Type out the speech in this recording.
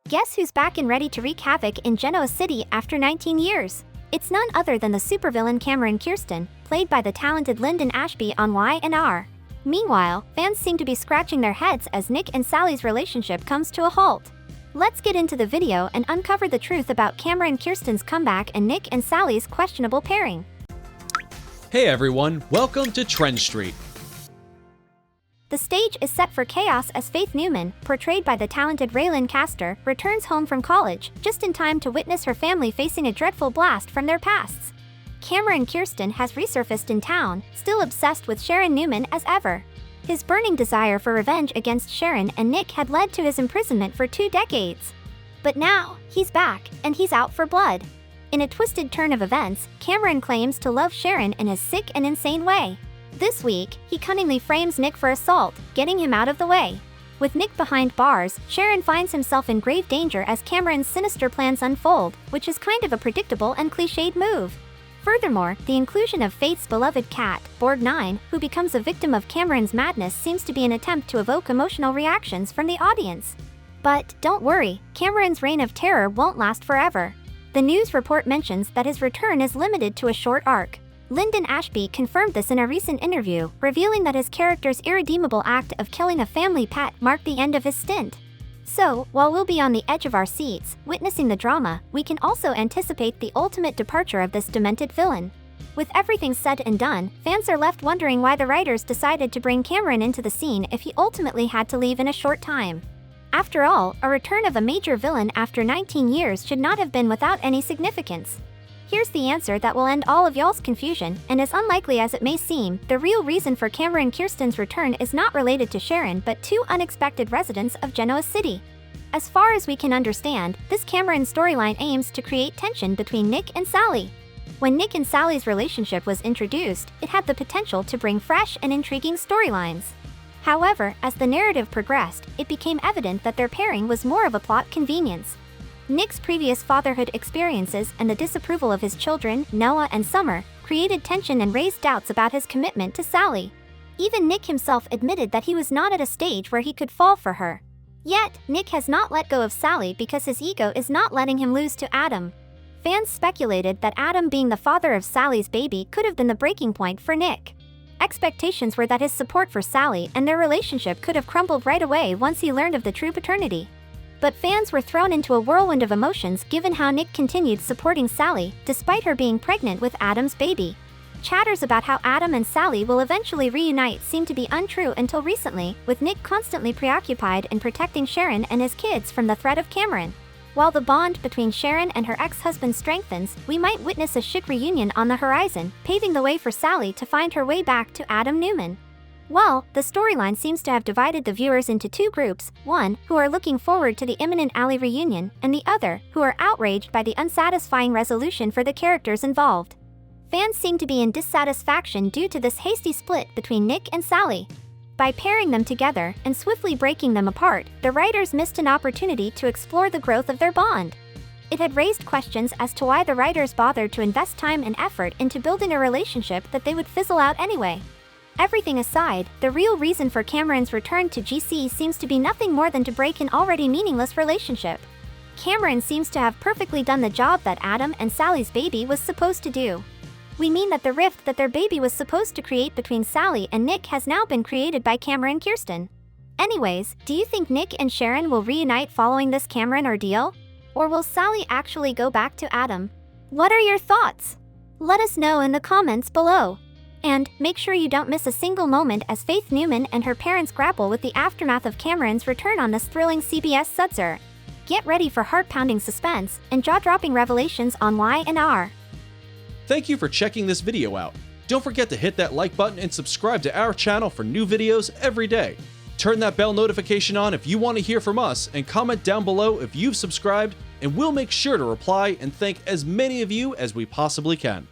Guess who's back and ready to wreak havoc in Genoa City after 19 years? It's none other than the supervillain Cameron Kirsten, played by the talented Linden Ashby on Y&R. Meanwhile, fans seem to be scratching their heads as Nick and Sally's relationship comes to a halt. Let's get into the video and uncover the truth about Cameron Kirsten's comeback and Nick and Sally's questionable pairing. Hey everyone, welcome to TrendStreet. The stage is set for chaos as Faith Newman, portrayed by the talented Raylan Castor, returns home from college, just in time to witness her family facing a dreadful blast from their pasts. Cameron Kirsten has resurfaced in town, still obsessed with Sharon Newman as ever. His burning desire for revenge against Sharon and Nick had led to his imprisonment for 2 decades. But now, he's back, and he's out for blood. In a twisted turn of events, Cameron claims to love Sharon in his sick and insane way. This week, he cunningly frames Nick for assault, getting him out of the way. With Nick behind bars, Sharon finds himself in grave danger as Cameron's sinister plans unfold, which is kind of a predictable and cliched move. Furthermore, the inclusion of Faith's beloved cat, Borg 9, who becomes a victim of Cameron's madness, seems to be an attempt to evoke emotional reactions from the audience. But don't worry, Cameron's reign of terror won't last forever. The news report mentions that his return is limited to a short arc. Linden Ashby confirmed this in a recent interview, revealing that his character's irredeemable act of killing a family pet marked the end of his stint. So, while we'll be on the edge of our seats, witnessing the drama, we can also anticipate the ultimate departure of this demented villain. With everything said and done, fans are left wondering why the writers decided to bring Cameron into the scene if he ultimately had to leave in a short time. After all, a return of a major villain after 19 years should not have been without any significance. Here's the answer that will end all of y'all's confusion, and as unlikely as it may seem, the real reason for Cameron Kirsten's return is not related to Sharon but 2 unexpected residents of Genoa City. As far as we can understand, this Cameron storyline aims to create tension between Nick and Sally. When Nick and Sally's relationship was introduced, it had the potential to bring fresh and intriguing storylines. However, as the narrative progressed, it became evident that their pairing was more of a plot convenience. Nick's previous fatherhood experiences and the disapproval of his children, Noah and Summer, created tension and raised doubts about his commitment to Sally. Even Nick himself admitted that he was not at a stage where he could fall for her. Yet, Nick has not let go of Sally because his ego is not letting him lose to Adam. Fans speculated that Adam being the father of Sally's baby could have been the breaking point for Nick. Expectations were that his support for Sally and their relationship could have crumbled right away once he learned of the true paternity. But fans were thrown into a whirlwind of emotions given how Nick continued supporting Sally, despite her being pregnant with Adam's baby. Chatters about how Adam and Sally will eventually reunite seemed to be untrue until recently, with Nick constantly preoccupied in protecting Sharon and his kids from the threat of Cameron. While the bond between Sharon and her ex-husband strengthens, we might witness a chic reunion on the horizon, paving the way for Sally to find her way back to Adam Newman. Well, the storyline seems to have divided the viewers into 2 groups, one, who are looking forward to the imminent Ally reunion, and the other, who are outraged by the unsatisfying resolution for the characters involved. Fans seem to be in dissatisfaction due to this hasty split between Nick and Sally. By pairing them together and swiftly breaking them apart, the writers missed an opportunity to explore the growth of their bond. It had raised questions as to why the writers bothered to invest time and effort into building a relationship that they would fizzle out anyway. Everything aside, the real reason for Cameron's return to GC seems to be nothing more than to break an already meaningless relationship. Cameron seems to have perfectly done the job that Adam and Sally's baby was supposed to do. We mean that the rift that their baby was supposed to create between Sally and Nick has now been created by Cameron Kirsten. Anyways, do you think Nick and Sharon will reunite following this Cameron ordeal? Or will Sally actually go back to Adam? What are your thoughts? Let us know in the comments below. And make sure you don't miss a single moment as Faith Newman and her parents grapple with the aftermath of Cameron's return on this thrilling CBS Sudzer. Get ready for heart-pounding suspense and jaw-dropping revelations on Y&R. Thank you for checking this video out. Don't forget to hit that like button and subscribe to our channel for new videos every day. Turn that bell notification on if you want to hear from us, and comment down below if you've subscribed, and we'll make sure to reply and thank as many of you as we possibly can.